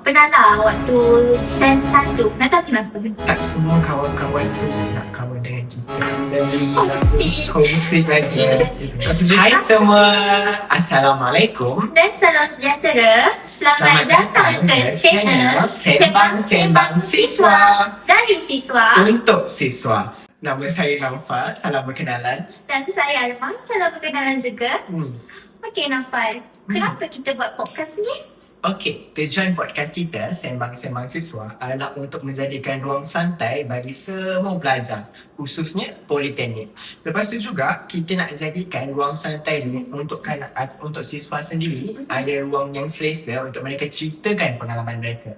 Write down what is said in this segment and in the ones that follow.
pernah lah waktu SEM 1. Nak tahu kenapa? Tak semua kawan-kawan tu nak kawan dengan kita. Jadi Homesick lagi. Hai semua, Assalamualaikum. dan salam sejahtera. Selamat datang ke channel Sembang-Sembang Siswa dari Siswa Untuk siswa. Nama saya Naufal, salam berkenalan. dan saya Alma. Salam berkenalan juga. Okey Naufal, kenapa kita buat podcast ni? Okey, tujuan podcast kita Sembang-Sembang Siswa adalah untuk menjadikan ruang santai bagi semua pelajar, khususnya politeknik. Lepas tu juga kita nak jadikan ruang santai ni untuk siswa sendiri ada ruang yang selesa untuk mereka ceritakan pengalaman mereka.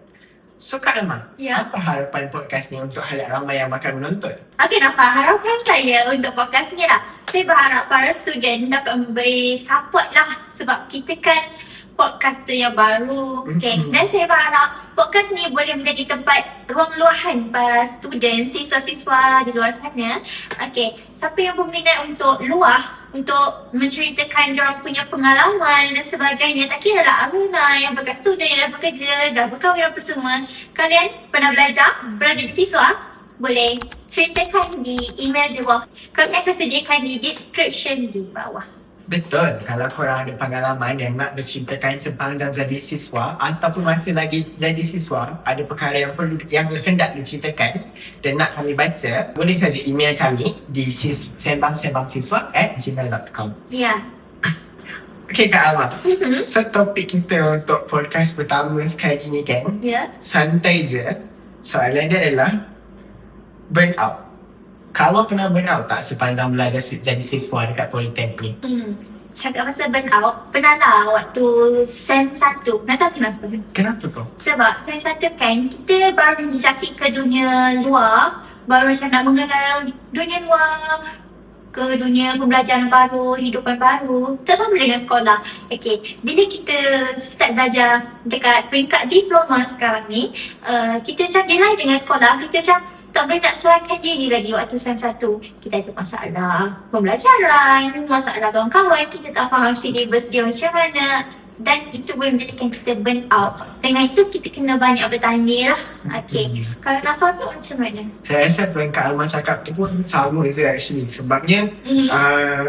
So Kak Alma, Ya. apa harapan podcast ni untuk halayak ramai yang bakal menonton? Okey Naufal, harapan saya untuk podcast ni lah, saya berharap para student dapat memberi support lah, sebab kita kan podcaster yang baru. Okay. Dan saya berharap podcast ni boleh menjadi tempat ruang luahan para student, siswa-siswa di luar sana. Okay. Siapa yang berminat untuk luah, untuk menceritakan diorang punya pengalaman dan sebagainya, tak kira lah alumni, yang bekas student, yang dah bekerja, dah berkahwin apa semua, kalian pernah belajar, pernah jadi siswa, boleh ceritakan di email di bawah. Kami akan sediakan di description di bawah. Betul, kalau korang ada pengalaman yang nak diceritakan sepanjang jadi siswa ataupun masih lagi jadi siswa, ada perkara yang hendak diceritakan dan nak kami baca, boleh saja email kami di sembangsembangsiswa@gmail.com. Ya. Okay Kak Alma, so topik kita untuk podcast pertama sekali ni kan, Ya. santai je. Soalan dia adalah burnout. Kalau pernah burnout tak sepanjang belajar jadi siswa dekat politeknik? Cakap pasal burnout, pernah lah waktu SEM 1. Nak tahu kenapa? Kenapa tu? Sebab SEM 1 kan, kita baru menjejaki ke dunia luar, baru macam nak mengenal dunia luar, ke dunia pembelajaran baru, hidupan baru. Tak sama dengan sekolah. Okay, bila kita start belajar dekat peringkat diploma sekarang ni, kita macam dia lain dengan sekolah. Kita macam tak boleh nak sesuaikan diri lagi waktu SEM 1. Kita ada masalah pembelajaran, masalah kawan-kawan, kita tak faham syllabus dia macam mana. Dan itu boleh menjadikan kita burn out. Dengan itu kita kena banyak bertanya lah. Okay, kalau Naufal tu macam mana? Saya rasa apa yang Kak Alma cakap tu pun sama je actually. Sebabnya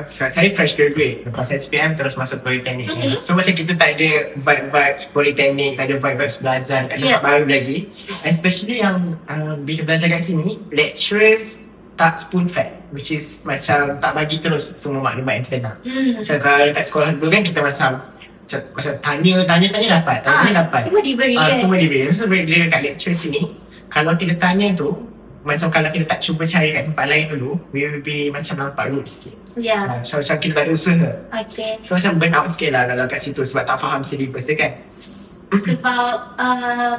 saya fresh graduate lepas SPM terus masuk politeknik. So macam kita tak ada vibe-vibe politeknik, tak ada vibe-vibe belajar kat tempat baru lagi. Especially yang bila belajar kat sini, lecturers tak spoon fed, which is macam tak bagi terus semua maklumat yang kita nak. Macam kalau dekat sekolah dulu kan kita macam tanya dapat, dapat. Semua diberi kan? Semua diberi. So bila dekat lecture sini, kalau kita tanya tu, macam kalau kita tak cuba cari kat tempat lain dulu, we will be macam nampak rude sikit. Ya. So macam kita tak ada usaha. Okay. So macam burn out sikit lah kalau kat situ sebab tak faham syllabus dia kan. Sebab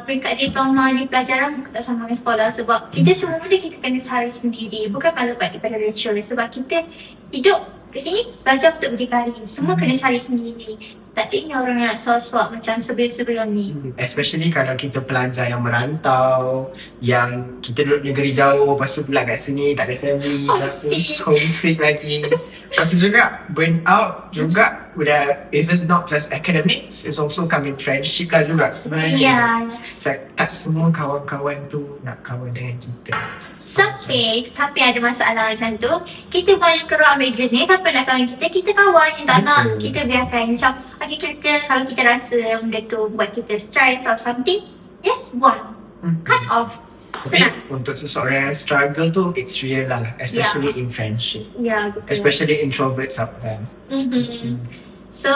peringkat diploma di pelajaran tak sama dengan sekolah. Sebab kita semua benda kita kena cari sendiri. Bukan maklumat daripada lecturer. Sebab kita hidup kat sini belajar untuk berdikari. Semua kena cari sendiri. Tak ada orang nak suap-suap macam sebelum ni. Especially kalau kita pelajar yang merantau, yang kita duduk negeri jauh, lepas tu pula kat sini tak ada family, homesick lagi. Lepas tu juga burn out juga if it's not just academics, it's also coming friendship lah juga sebenarnya. Tak semua kawan-kawan tu nak kawan dengan kita. Sampai ada masalah macam tu, kita banyak keluar ambil jenis. Siapa nak kawan kita, kita kawan. Yang tak nak, kita biarkan. Macam kalau kita rasa benda tu buat kita stress or something, just buang. Cut off. Tapi untuk seseorang yang struggle tu, it's real lah, especially in friendship. Ya, betul. Especially introverts out there. So,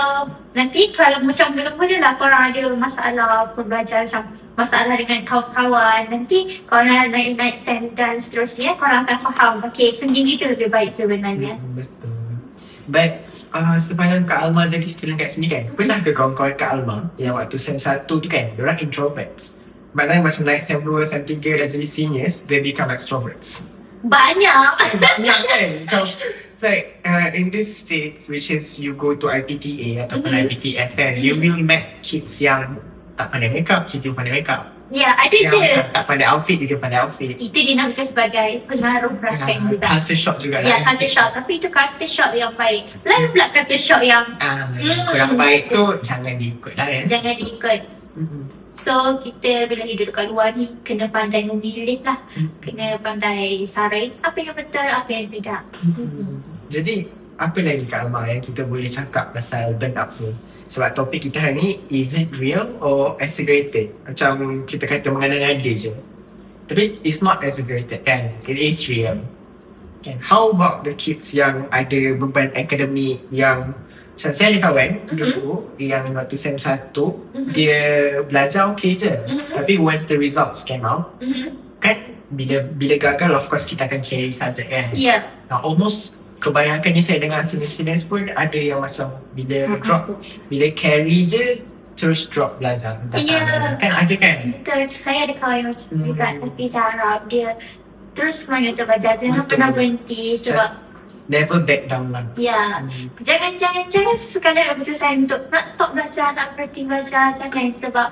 nanti kalau macam mula-mula lah korang ada masalah pembelajaran, macam masalah dengan kawan-kawan, nanti korang naik SEM dan seterusnya, korang akan faham, okay, sendiri tu lebih baik sebenarnya. Betul. But sepanjang Kak Alma jadi student kat sini kan, pernah ke kawan-kawan Kak Alma yang waktu SEM 1 tu kan, diorang introverts, but then macam naik SEM 2, SEM 3 dah jadi seniors, they become extroverts? Banyak kan? Macam like in this states, which is you go to IPTA ataupun IPTS kan, you will meet kids yang tak pandai makeup, kita pandai makeup. Ya, ada je. Yang tak pandai outfit, dia pandai outfit. Itu dinamakan sebagai pengaruh rakan juga. Culture shock juga. Ya, culture shock. Tapi itu culture shock yang baik. Lain pula culture shock yang kurang baik tu jangan diikut lah ya. jangan diikut. So kita bila hidup dekat luar ni kena pandai memilih lah. Kena pandai saring apa yang betul, apa yang tidak. Jadi apa lagi Kak Alma yang kita boleh cakap pasal burnout tu? Sebab topik kita hari ni, is it real or exaggerated? Macam kita kata mengada-ngada je. Tapi it's not exaggerated kan? It is real. Kan? How about the kids yang ada beban akademik yang macam saya ada kawan dulu yang waktu SEM 1 dia belajar okay je. Tapi once the results came out, kan bila gagal of course kita akan carry subject kan. Ya. Almost kebanyakan ni saya dengar seniors pun ada yang macam bila drop, bila carry je terus drop belajar. Ya. Kan ada kan? Betul, saya ada kawan macam juga tapi saya harap dia terus semangat untuk belajar. Jangan Betul. pernah berhenti sebab Never back down lah. ya, jangan sekali keputusan untuk nak stop belajar, nak berhenti belajar. Jangan, sebab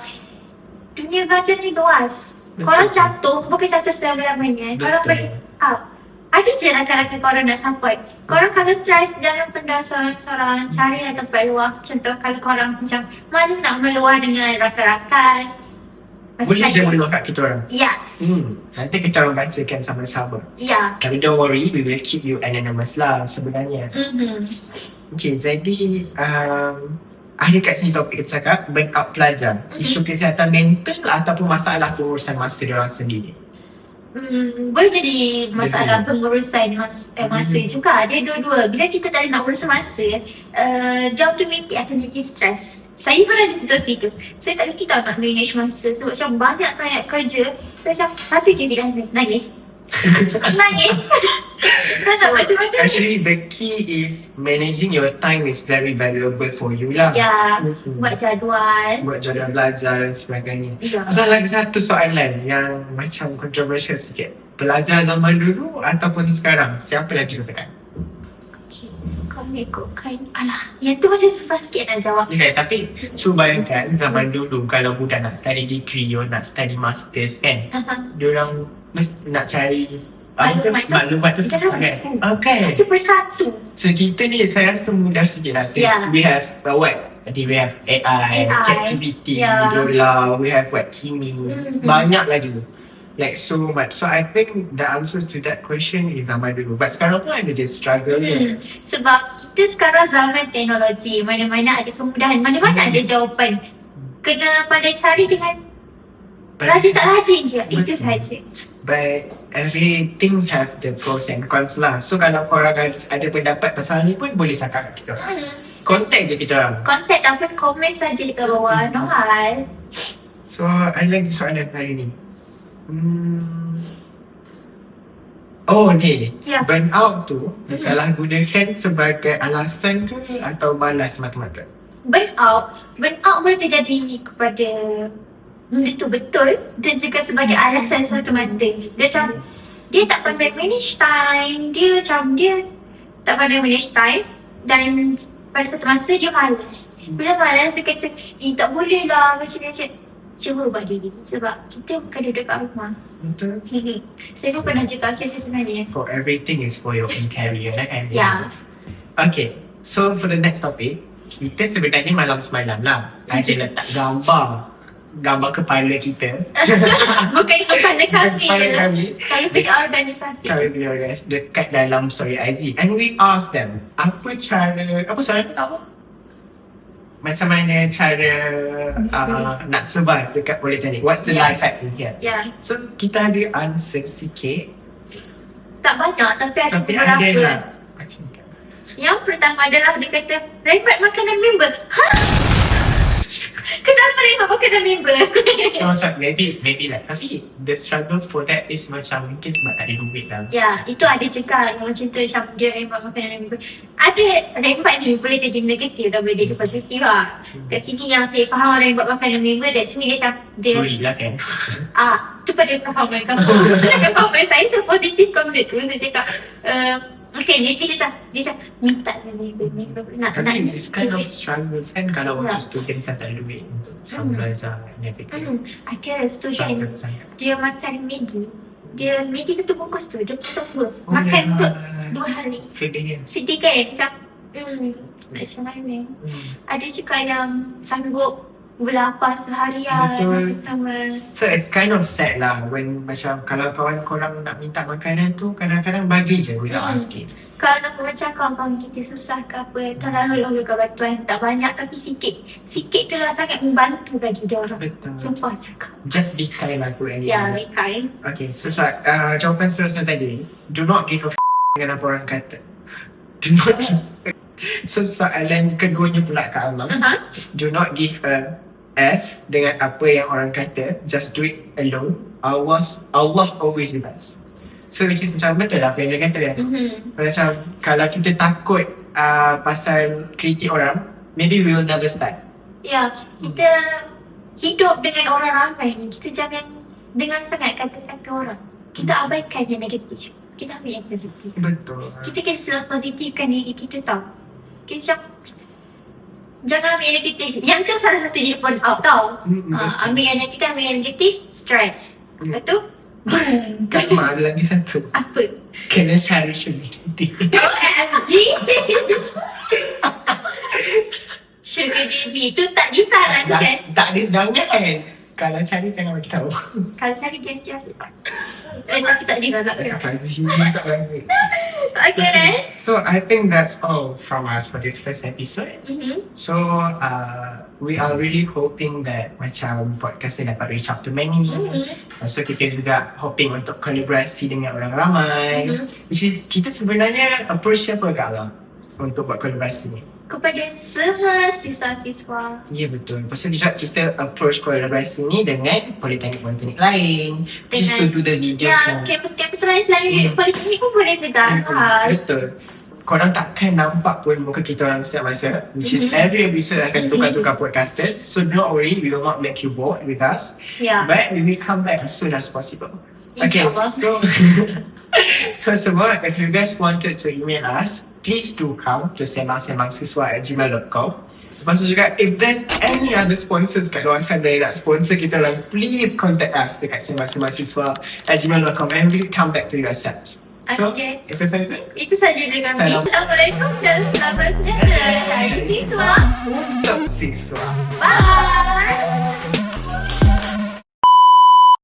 dunia belajar ni luas. Betul. Korang jatuh, bukan jatuh selama-lamanya. Korang Betul. break up. Ada je rakan-rakan korang nak support. Korang kalau stress, jangan pendam seorang-seorang. Carilah tempat luar. Contoh kalau korang macam malu nak meluah dengan rakan-rakan. Macam Boleh je saya. meluah kat kita orang. Yes. Nanti kita orang bacakan sama-sama. Ya. Tapi don't worry, we will keep you anonymous lah sebenarnya. Okay, jadi ada kat sini topik kita cakap burnout pelajar. Isu kesihatan mental ataupun masalah pengurusan masa diorang sendiri. Boleh jadi masalah pengurusan masa juga. Dia dua-dua. Bila kita tak ada nak urus masa, dia automatik akan jadi stres. Saya pun ada situasi tu. Saya tak reti tau nak manage masa. Sebab macam banyak sangat kerja. Macam satu je dia nangis. Nangis. Tak tahu macam mana. Actually, the key is managing your time is very valuable for you lah. Ya, buat jadual. Buat jadual belajar dan sebagainya. Ya. Pasal lagi satu soalan yang macam controversial sikit. Belajar zaman dulu ataupun sekarang, siapa lagi tekan? Kau mengikutkan. Alah, yang tu macam susah sikit nak jawab. Okay, tapi cuba bayangkan zaman dulu kalau budak nak study degree or nak study masters kan, diorang mesti nak cari maklumat tu susah kan? Okay. Satu persatu. So kita ni saya rasa mudah sikit lah. Since Yeah. we have what? Jadi we have AI, ChatGPT, Yeah. Dola, we have what? Kimi, banyak lagi. Like so much. So I think the answers to that question is zaman dulu. But sekarang pun ada je struggle ni. Sebab kita sekarang zaman teknologi. Mana-mana ada kemudahan. Mana-mana ada jawapan. Kena pandai cari dengan rajin tak rajin je. Itu saja. But everything have the pros and cons lah. So kalau korang ada pendapat pasal ni pun boleh cakap kat kita. Contact je kita orang. Contact ataupun komen saja di bawah. No hal. So ada lagi soalan hari ni. Oh ni, Ya. burnout tu disalahgunakan sebagai alasan ke atau malas mata-mata? Burnout boleh terjadi kepada benda tu betul dan juga sebagai alasan semata-mata. Dia macam dia tak pandai manage time. Dia tak pandai manage time dan pada satu masa dia malas. Bila malas dia kata, tak boleh lah macam-macam. Cuba buat diri sebab kita bukan duduk kat rumah. Betul. Saya pun pernah cakap macam tu sebenarnya. For everything is for your own career kan? Ya. Okay, so for the next topic, kita sebenarnya malam semalam lah ada letak gambar kepala kita. Bukan kepala kami. Kepala kami. Kalau punya organisasi. Kami punya organisasi dekat dalam Story IZ. And we asked them, apa soalan pertama? Macam mana cara nak survive dekat politeknik? What's the life hack in here? Ya. So kita ada answer sikit. Tak banyak tapi ada Tapi ada beberapa. lah. Macam ni. Yang pertama adalah dia kata, Rainbat makanan member. Ha? Kenapa Rainbat makanan member? So macam maybe lah. Tapi the struggles for that is macam mungkin sebab tak ada duit lah. Ya, itu ada juga yang macam tu, macam dia Rainbat makanan member. Ada Rainbat ni boleh jadi negatif dan boleh jadi positif lah. Kat sini yang saya faham Rainbat makanan member, that's me dia macam dia Sorry lah kan. tu pada performan kamu. Performan saya so positif kau benda tu. Saya cakap okay, maybe dia macam minta member nak Tapi this kind of struggles kan kalau Ya. untuk students yang tak ada duit untuk sama belajar and everything. ada student Struggle sangat. dia makan Maggi. Dia Maggi satu bungkus tu dia potong dua. Oh Makan ya. untuk 2 hari. Sedih kan? Sedih kan? Macam macam mana? Ada juga yang sanggup berlapar seharian Betul. bersama. So it's kind of sad lah when macam kalau kawan korang nak minta makanan tu kadang-kadang bagi je without asking. Kalau nak macam kawan kita susah ke apa, tolong juga bantuan, tak banyak tapi sikit. Sikit tu lah sangat membantu bagi dia orang. Betul. Sumpah cakap. Just be kind lah to anyone. Ya, be kind. Okay, so jawapan seterusnya tadi, do not give a dengan apa orang kata. Do not give. So soalan keduanya pula Kak Amang, do not give a F dengan apa yang orang kata, just do it alone. Allah always with us. So which is macam betul lah apa yang dia kata kan. Macam kalau kita takut pasal kritik orang, maybe we will never start. Ya, kita hidup dengan orang ramai ni, kita jangan dengar sangat kata-kata orang. Kita abaikan yang negatif, kita ambil yang positif. Betul. Kita kena selalu positifkan diri kita tau. Kita jangan ambil yang negatif. Yang tu salah satu je pun out tau. Ambil yang negatif, ambil yang negatif, stress. Lepas tu, Kak Mak ada lagi satu. apa? Kena cari sendiri. OMG! Sugar daddy tu tak disarankan. Tak ada, jangan. Kalau cari jangan bagi tahu. Kalau cari dia tapi tak digalak. Surprising tak bagi. Okay, guys. So I think that's all from us for this first episode. So we are really hoping that macam podcast ni dapat reach out to many. So kita juga hoping untuk kolaborasi dengan orang ramai. Which is kita sebenarnya approach siapa Kak Alam untuk buat kolaborasi ni? Kepada semua siswa-siswa. Ya betul. Lepas tu juga kita approach kolaborasi ni dengan politeknik-politeknik lain. Just to do the videos Ya, kampus-kampus lain selain politeknik pun boleh juga. Betul. Korang takkan nampak pun muka kita orang setiap masa. Which is every episode akan tukar-tukar podcasters. So don't worry, we will not make you bored with us. Ya. But we will come back as soon as possible. Okay, InsyaAllah. so semua, if you guys wanted to email us, please do come to sembang-sembang-siswa@gmail.com. Lepas tu juga, if there's any other sponsors kat luar sana yang nak sponsor kita orang, please contact us dekat sembang-sembang-siswa@gmail.com and we'll come back to you ourselves. So, Okay. itu saja. Itu saja dari kami. Salam. Assalamualaikum dan selamat sejahtera dari siswa. Untuk siswa. Bye!